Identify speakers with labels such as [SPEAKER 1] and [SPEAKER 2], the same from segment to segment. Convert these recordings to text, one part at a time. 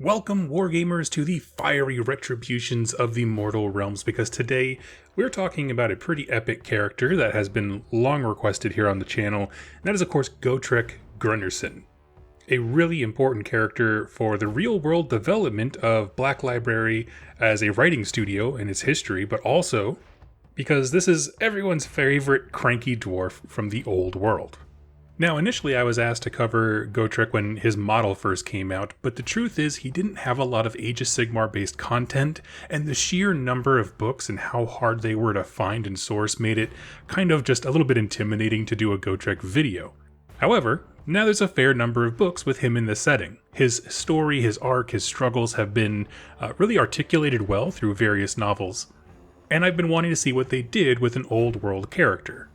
[SPEAKER 1] Welcome, Wargamers, to the fiery retributions of the mortal realms, because today we're talking about a pretty epic character that has been long requested here on the channel, and that is, of course, Gotrek Gurnisson. A really important character for the real-world development of Black Library as a writing studio in its history, but also because this is everyone's favorite cranky dwarf from the old world. Now, initially I was asked to cover Gotrek when his model first came out, but the truth is he didn't have a lot of Age of Sigmar based content, and the sheer number of books and how hard they were to find and source made it kind of just a little bit intimidating to do a Gotrek video. However, now there's a fair number of books with him in the setting. His story, his arc, his struggles have been really articulated well through various novels, and I've been wanting to see what they did with an old world character.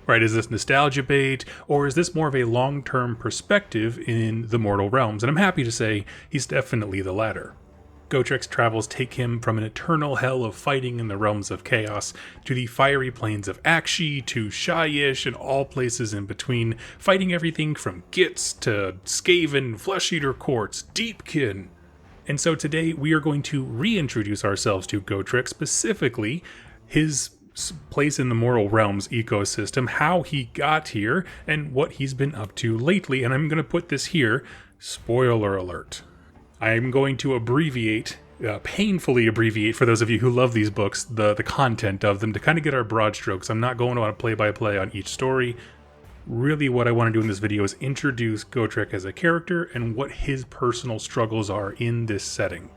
[SPEAKER 1] Right, is this nostalgia bait, or is this more of a long-term perspective in the mortal realms? And I'm happy to say he's definitely the latter. Gotrek's travels take him from an eternal hell of fighting in the realms of chaos to the fiery plains of Akshi to Shyish and all places in between, fighting everything from Gits to Skaven, Flesh-Eater Courts, Deepkin. And so today we are going to reintroduce ourselves to Gotrek, specifically his place in the mortal realms ecosystem, how he got here, and what he's been up to lately. And I'm going to put this here, spoiler alert. I'm going to painfully abbreviate for those of you who love these books, the content of them to kind of get our broad strokes. I'm not going on a play-by-play on each story. Really what I want to do in this video is introduce Gotrek as a character and what his personal struggles are in this setting.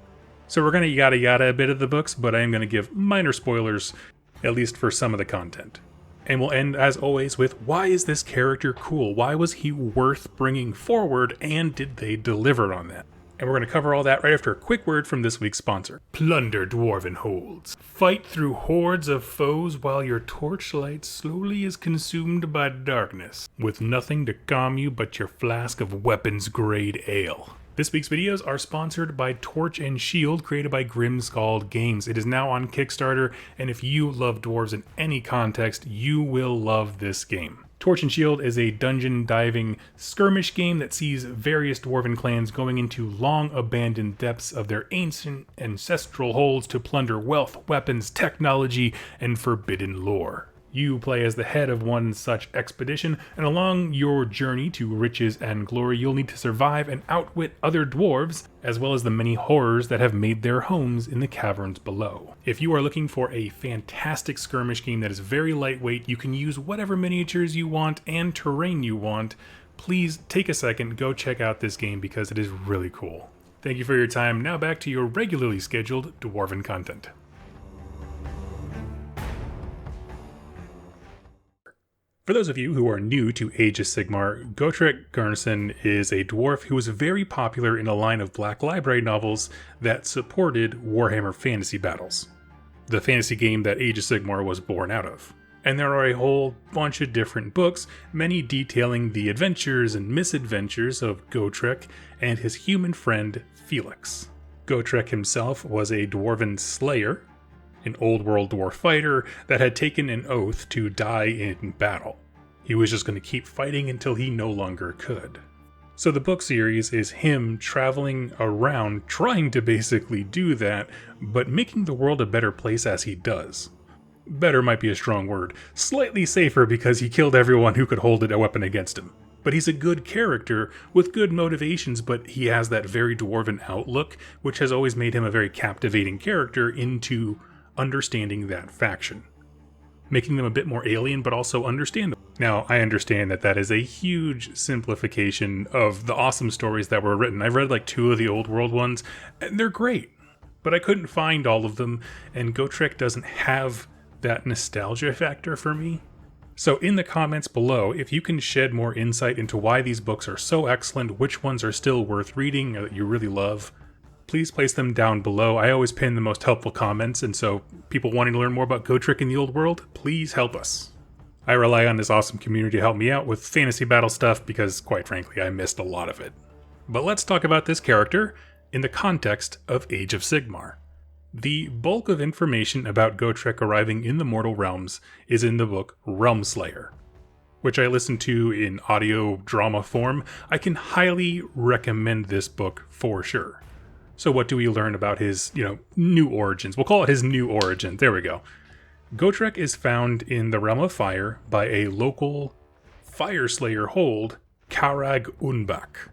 [SPEAKER 1] So we're going to yada yada a bit of the books, but I am going to give minor spoilers, at least for some of the content. And we'll end, as always, with why is this character cool? Why was he worth bringing forward, and did they deliver on that? And we're going to cover all that right after a quick word from this week's sponsor. Plunder dwarven holds. Fight through hordes of foes while your torchlight slowly is consumed by darkness, with nothing to calm you but your flask of weapons-grade ale. This week's videos are sponsored by Torch and Shield, created by Grimscald Games. It is now on Kickstarter, and if you love dwarves in any context, you will love this game. Torch and Shield is a dungeon diving skirmish game that sees various dwarven clans going into long abandoned depths of their ancient ancestral holds to plunder wealth, weapons, technology, and forbidden lore. You play as the head of one such expedition, and along your journey to riches and glory, you'll need to survive and outwit other dwarves, as well as the many horrors that have made their homes in the caverns below. If you are looking for a fantastic skirmish game that is very lightweight, you can use whatever miniatures you want and terrain you want, please take a second, go check out this game because it is really cool. Thank you for your time. Now back to your regularly scheduled Dwarven content. For those of you who are new to Age of Sigmar, Gotrek Gurnisson is a dwarf who was very popular in a line of Black Library novels that supported Warhammer fantasy battles, the fantasy game that Age of Sigmar was born out of. And there are a whole bunch of different books, many detailing the adventures and misadventures of Gotrek and his human friend Felix. Gotrek himself was a dwarven slayer, an old world dwarf fighter that had taken an oath to die in battle. He was just going to keep fighting until he no longer could. So the book series is him traveling around trying to basically do that, but making the world a better place as he does. Better might be a strong word. Slightly safer because he killed everyone who could hold a weapon against him. But he's a good character with good motivations, but he has that very dwarven outlook, which has always made him a very captivating character into understanding that faction, making them a bit more alien but also understandable. Now, I understand that that is a huge simplification of the awesome stories that were written. I've read like 2 of the old world ones, and they're great, but I couldn't find all of them, and Gotrek doesn't have that nostalgia factor for me. So in the comments below, if you can shed more insight into why these books are so excellent, which ones are still worth reading or that you really love, please place them down below. I always pin the most helpful comments, and so people wanting to learn more about Gotrek in the old world, please help us. I rely on this awesome community to help me out with fantasy battle stuff because, quite frankly, I missed a lot of it. But let's talk about this character in the context of Age of Sigmar. The bulk of information about Gotrek arriving in the mortal realms is in the book Realmslayer, which I listened to in audio drama form. I can highly recommend this book for sure. So what do we learn about his, new origins? We'll call it his new origin. There we go. Gotrek is found in the Realm of Fire by a local Fire Slayer hold, Karag Unbak.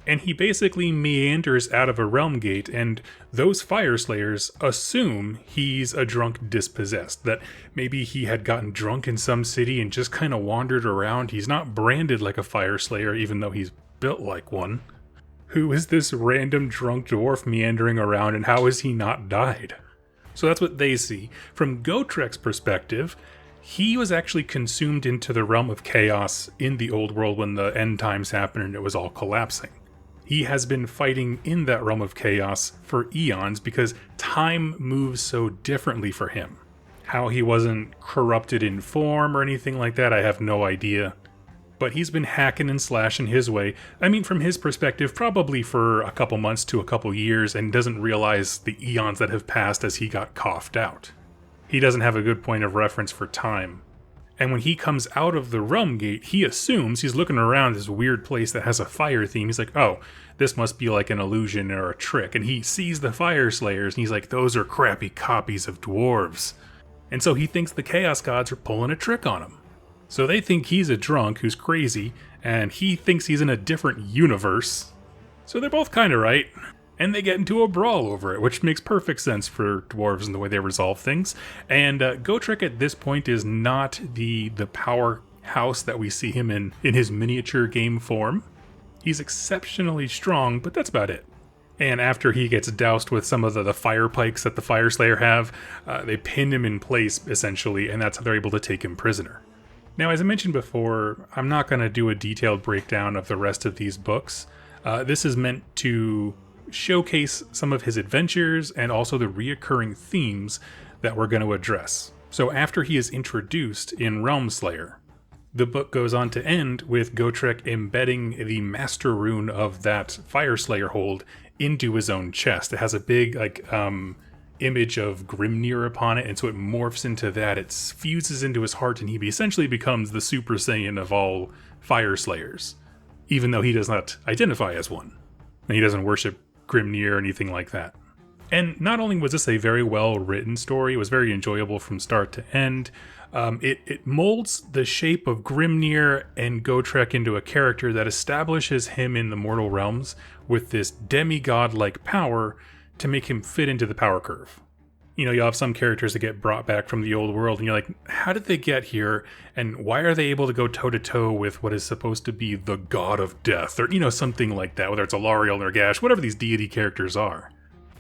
[SPEAKER 1] And he basically meanders out of a realm gate, and those Fire Slayers assume he's a drunk dispossessed, that maybe he had gotten drunk in some city and just kind of wandered around. He's not branded like a Fire Slayer, even though he's built like one. Who is this random drunk dwarf meandering around, and how has he not died? So that's what they see. From Gotrek's perspective, he was actually consumed into the realm of chaos in the old world when the end times happened and it was all collapsing. He has been fighting in that realm of chaos for eons because time moves so differently for him. How he wasn't corrupted in form or anything like that, I have no idea. But he's been hacking and slashing his way. I mean, from his perspective, probably for a couple months to a couple years, and doesn't realize the eons that have passed as he got coughed out. He doesn't have a good point of reference for time. And when he comes out of the realm gate, he assumes he's looking around this weird place that has a fire theme. He's like, oh, this must be like an illusion or a trick. And he sees the Fire Slayers, and he's like, those are crappy copies of dwarves. And so he thinks the Chaos Gods are pulling a trick on him. So they think he's a drunk who's crazy, and he thinks he's in a different universe. So they're both kind of right. And they get into a brawl over it, which makes perfect sense for dwarves and the way they resolve things. And Gotrek at this point is not the powerhouse that we see him in his miniature game form. He's exceptionally strong, but that's about it. And after he gets doused with some of the fire pikes that the Fire Slayer have, they pin him in place, essentially, and that's how they're able to take him prisoner. Now, as I mentioned before, I'm not going to do a detailed breakdown of the rest of these books. This is meant to showcase some of his adventures and also the reoccurring themes that we're going to address. So after he is introduced in Realm Slayer, the book goes on to end with Gotrek embedding the master rune of that Fire Slayer hold into his own chest. It has a big image of Grimnir upon it, and so it morphs into that. It fuses into his heart, and he essentially becomes the Super Saiyan of all Fire Slayers, even though he does not identify as one. And he doesn't worship Grimnir or anything like that. And not only was this a very well written story, it was very enjoyable from start to end. It molds the shape of Grimnir and Gotrek into a character that establishes him in the mortal realms with this demigod-like power to make him fit into the power curve. You'll have some characters that get brought back from the old world, and you're like, how did they get here? And why are they able to go toe-to-toe with what is supposed to be the god of death? Or, something like that, whether it's Alariel, Nergash, whatever these deity characters are.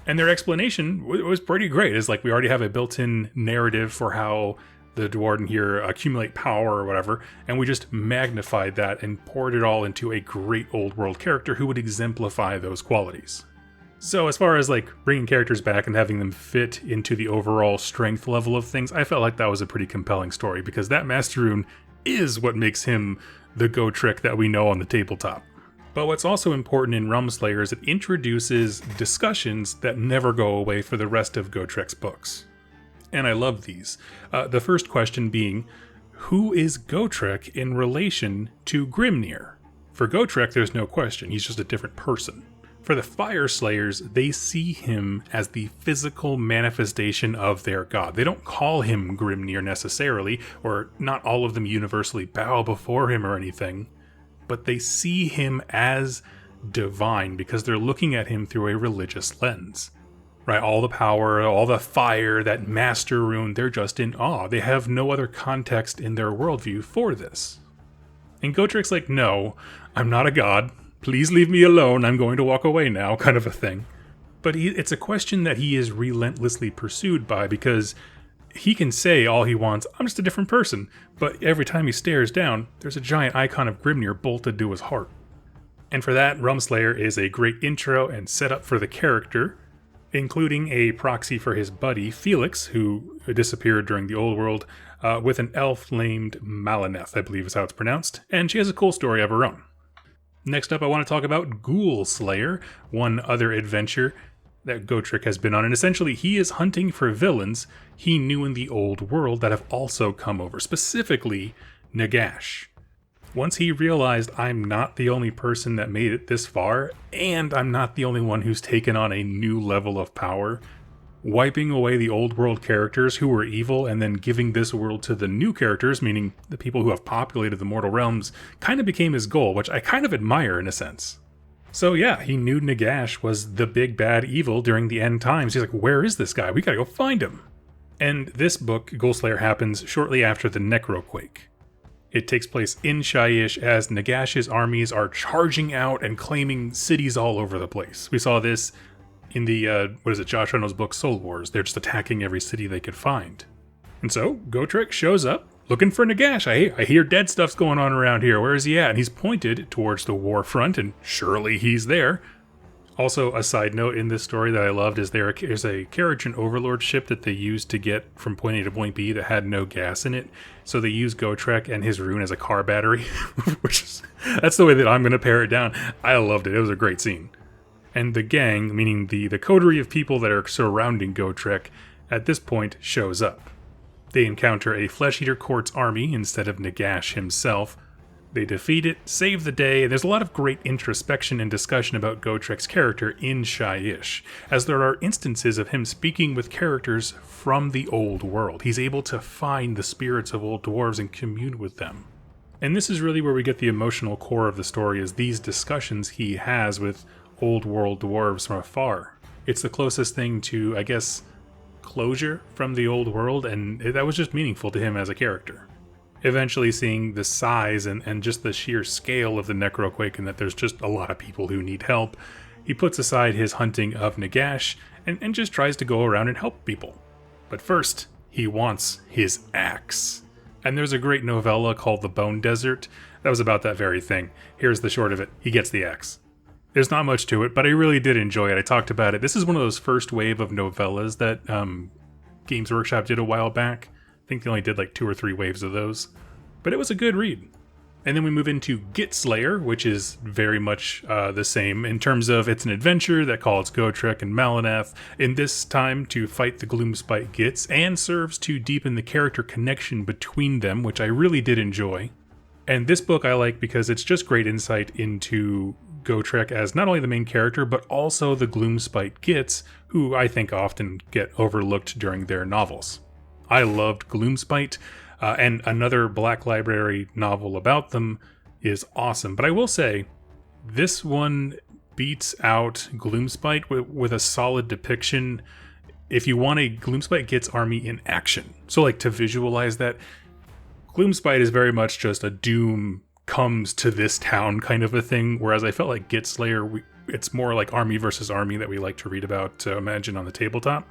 [SPEAKER 1] And their explanation was pretty great. It's like we already have a built-in narrative for how the Dwarden here accumulate power or whatever, and we just magnified that and poured it all into a great old world character who would exemplify those qualities. So as far as bringing characters back and having them fit into the overall strength level of things, I felt like that was a pretty compelling story, because that Master Rune is what makes him the Gotrek that we know on the tabletop. But what's also important in Realm Slayer is it introduces discussions that never go away for the rest of Gotrek's books. And I love these. The first question being, who is Gotrek in relation to Grimnir? For Gotrek, there's no question, he's just a different person. For the Fire Slayers, they see him as the physical manifestation of their god. They don't call him Grimnir necessarily, or not all of them universally bow before him or anything, but they see him as divine because they're looking at him through a religious lens. Right? All the power, all the fire, that master rune, they're just in awe. They have no other context in their worldview for this. And Gotrek's like, no, I'm not a god. Please leave me alone, I'm going to walk away now, kind of a thing. But it's a question that he is relentlessly pursued by, because he can say all he wants, I'm just a different person, but every time he stares down, there's a giant icon of Grimnir bolted to his heart. And for that, Realm Slayer is a great intro and setup for the character, including a proxy for his buddy, Felix, who disappeared during the old world, with an elf named Malineth, I believe is how it's pronounced, and she has a cool story of her own. Next up, I want to talk about Ghoul Slayer, one other adventure that Gotrek has been on, and essentially he is hunting for villains he knew in the old world that have also come over, specifically Nagash. Once he realized I'm not the only person that made it this far, and I'm not the only one who's taken on a new level of power, wiping away the old world characters who were evil and then giving this world to the new characters, meaning the people who have populated the mortal realms, kind of became his goal, which I kind of admire in a sense. So yeah, he knew Nagash was the big bad evil during the end times. He's like, where is this guy? We gotta go find him. And this book, Ghoulslayer, happens shortly after the Necroquake. It takes place in Shyish as Nagash's armies are charging out and claiming cities all over the place. We saw this in the, Josh Reynolds' book Soul Wars. They're just attacking every city they could find. And so, Gotrek shows up, looking for Nagash. I hear dead stuff's going on around here. Where is he at? And he's pointed towards the war front, and surely he's there. Also, a side note in this story that I loved is there's a carriage and overlord ship that they used to get from point A to point B that had no gas in it. So they used Gotrek and his rune as a car battery, that's the way that I'm going to pare it down. I loved it. It was a great scene. And the gang, meaning the coterie of people that are surrounding Gotrek, at this point shows up. They encounter a Flesh Eater Court's army instead of Nagash himself. They defeat it, save the day, and there's a lot of great introspection and discussion about Gotrek's character in Shyish, as there are instances of him speaking with characters from the old world. He's able to find the spirits of old dwarves and commune with them. And this is really where we get the emotional core of the story, is these discussions he has with old world dwarves from afar. It's the closest thing to, I guess, closure from the old world, and that was just meaningful to him as a character. Eventually seeing the size and just the sheer scale of the Necroquake, and that there's just a lot of people who need help, he puts aside his hunting of Nagash and just tries to go around and help people. But first, he wants his axe. And there's a great novella called The Bone Desert that was about that very thing. Here's the short of it. He gets the axe. There's not much to it, but I really did enjoy it. I talked about it. This is one of those first wave of novellas that Games Workshop did a while back. I think they only did like 2 or 3 waves of those. But it was a good read. And then we move into Gitslayer, which is very much the same in terms of it's an adventure that calls Gotrek and Malanath in this time to fight the Gloomspite Gits, and serves to deepen the character connection between them, which I really did enjoy. And this book I like because it's just great insight into Gotrek as not only the main character, but also the Gloomspite Gits, who I think often get overlooked during their novels. I loved Gloomspite, and another Black Library novel about them is awesome. But I will say, this one beats out Gloomspite with a solid depiction. If you want a Gloomspite Gits army in action, so like to visualize that, Gloomspite is very much just a Doom comes to this town kind of a thing, whereas I felt like Gitslayer, it's more like army versus army that we like to read about to imagine on the tabletop.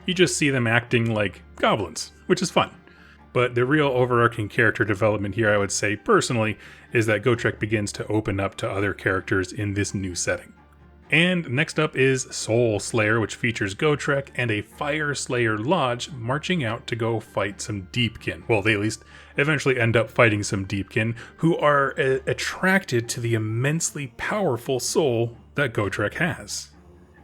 [SPEAKER 1] You just see them acting like goblins, which is fun. But the real overarching character development here, I would say personally, is that Gotrek begins to open up to other characters in this new setting. And next up is Soul Slayer, which features Gotrek and a Fire Slayer Lodge marching out to go fight some Deepkin. Well, they at least eventually end up fighting some Deepkin, who are attracted to the immensely powerful soul that Gotrek has.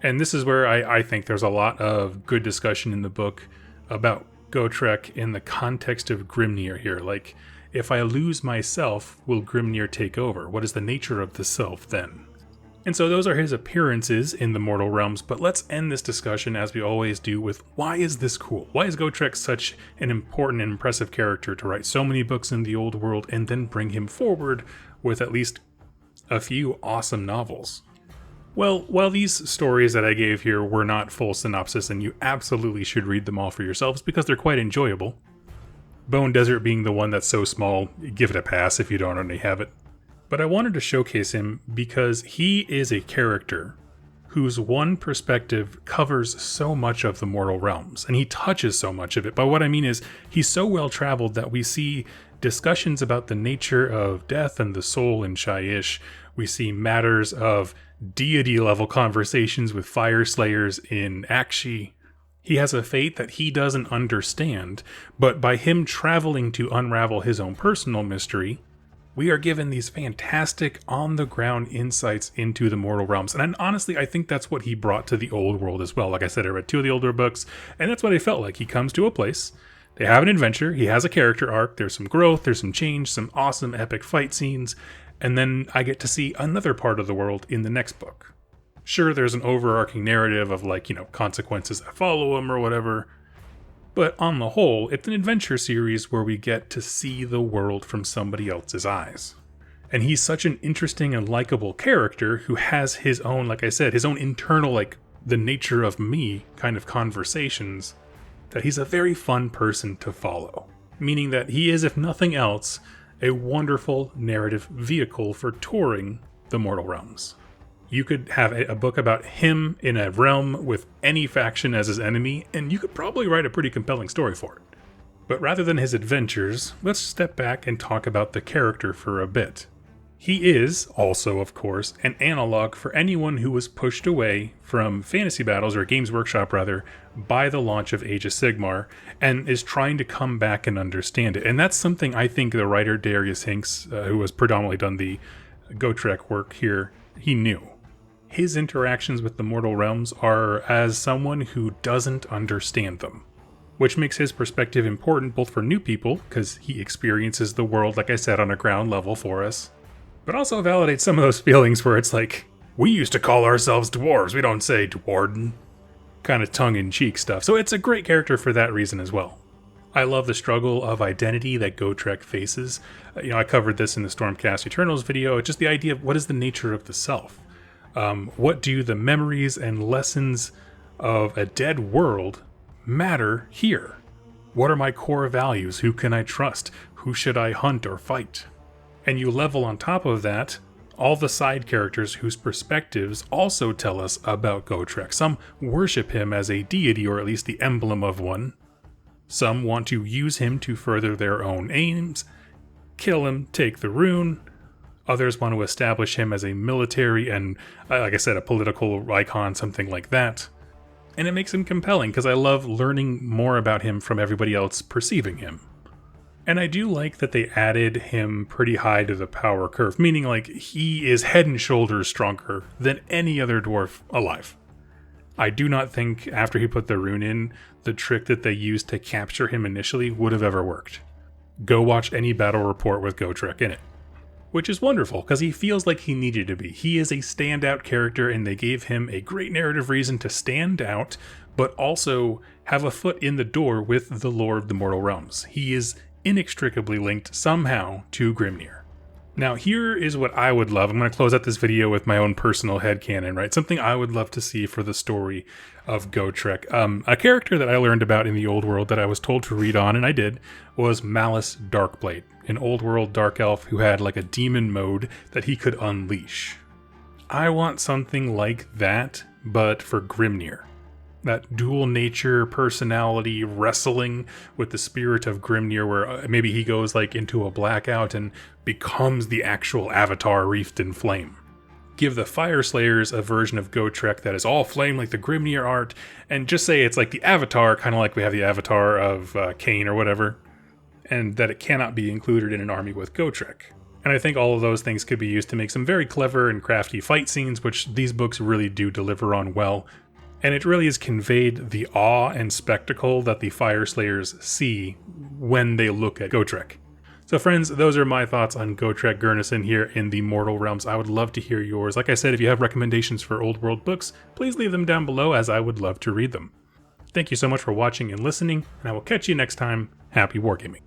[SPEAKER 1] And this is where I think there's a lot of good discussion in the book about Gotrek in the context of Grimnir here. Like, if I lose myself, will Grimnir take over? What is the nature of the self then? And so those are his appearances in the mortal realms, but let's end this discussion as we always do with, why is this cool? Why is Gotrek such an important and impressive character to write so many books in the old world and then bring him forward with at least a few awesome novels? Well, while these stories that I gave here were not full synopsis, and you absolutely should read them all for yourselves because they're quite enjoyable, Bone Desert being the one that's so small, give it a pass if you don't already have it. But I wanted to showcase him because he is a character whose one perspective covers so much of the mortal realms, and he touches so much of it. But what I mean is, he's so well traveled that we see discussions about the nature of death and the soul in Shyish. We see matters of deity-level conversations with fire slayers in Akshi. He has a fate that he doesn't understand, but by him traveling to unravel his own personal mystery, we are given these fantastic on-the-ground insights into the mortal realms. And honestly, I think that's what he brought to the old world as well. Like I said, I read 2 of the older books, and that's what I felt like. He comes to a place They have an adventure, he has a character arc, there's some growth, there's some change, some awesome epic fight scenes, and then I get to see another part of the world in the next book. Sure, there's an overarching narrative of consequences that follow him or whatever, but on the whole, it's an adventure series where we get to see the world from somebody else's eyes. And he's such an interesting and likable character who has his own, like I said, his own internal, the nature of me kind of conversations, that he's a very fun person to follow. Meaning that he is, if nothing else, a wonderful narrative vehicle for touring the Mortal Realms. You could have a book about him in a realm with any faction as his enemy, and you could probably write a pretty compelling story for it. But rather than his adventures, let's step back and talk about the character for a bit. He is also, of course, an analog for anyone who was pushed away from Fantasy Battles, or Games Workshop rather, by the launch of Age of Sigmar, and is trying to come back and understand it. And that's something I think the writer Darius Hinks, who has predominantly done the Gotrek work here, he knew. His interactions with the Mortal Realms are as someone who doesn't understand them, which makes his perspective important both for new people, because he experiences the world, like I said, on a ground level for us, but also validates some of those feelings where it's like, we used to call ourselves dwarves, we don't say dwarden. Kind of tongue-in-cheek stuff, so it's a great character for that reason as well. I love the struggle of identity that Gotrek faces. I covered this in the Stormcast Eternals video, just the idea of what is the nature of the self. What do the memories and lessons of a dead world matter here? What are my core values? Who can I trust? Who should I hunt or fight? And you level on top of that all the side characters whose perspectives also tell us about Gotrek. Some worship him as a deity, or at least the emblem of one. Some want to use him to further their own aims, kill him, take the rune. Others want to establish him as a military and, like I said, a political icon, something like that. And it makes him compelling, because I love learning more about him from everybody else perceiving him. And I do like that they added him pretty high to the power curve, meaning he is head and shoulders stronger than any other dwarf alive. I do not think after he put the rune in, the trick that they used to capture him initially would have ever worked. Go watch any battle report with Gotrek in it. Which is wonderful, because he feels like he needed to be. He is a standout character, and they gave him a great narrative reason to stand out, but also have a foot in the door with the lore of the Mortal Realms. He is inextricably linked somehow to Grimnir. Now, here is what I would love. I'm going to close out this video with my own personal headcanon, right? Something I would love to see for the story of Gotrek. A character that I learned about in the Old World that I was told to read on, and I did, was Malice Darkblade, an Old World Dark Elf who had a demon mode that he could unleash. I want something like that, but for Grimnir. That dual nature, personality, wrestling with the spirit of Grimnir, where maybe he goes into a blackout and becomes the actual avatar wreathed in flame. Give the Fire Slayers a version of Gotrek that is all flame like the Grimnir art, and just say it's like the avatar, kind of like we have the avatar of Cain or whatever, and that it cannot be included in an army with Gotrek. And I think all of those things could be used to make some very clever and crafty fight scenes, which these books really do deliver on well. And it really has conveyed the awe and spectacle that the Fire Slayers see when they look at Gotrek. So friends, those are my thoughts on Gotrek Gurnisson here in the Mortal Realms. I would love to hear yours. Like I said, if you have recommendations for Old World books, please leave them down below, as I would love to read them. Thank you so much for watching and listening, and I will catch you next time. Happy wargaming.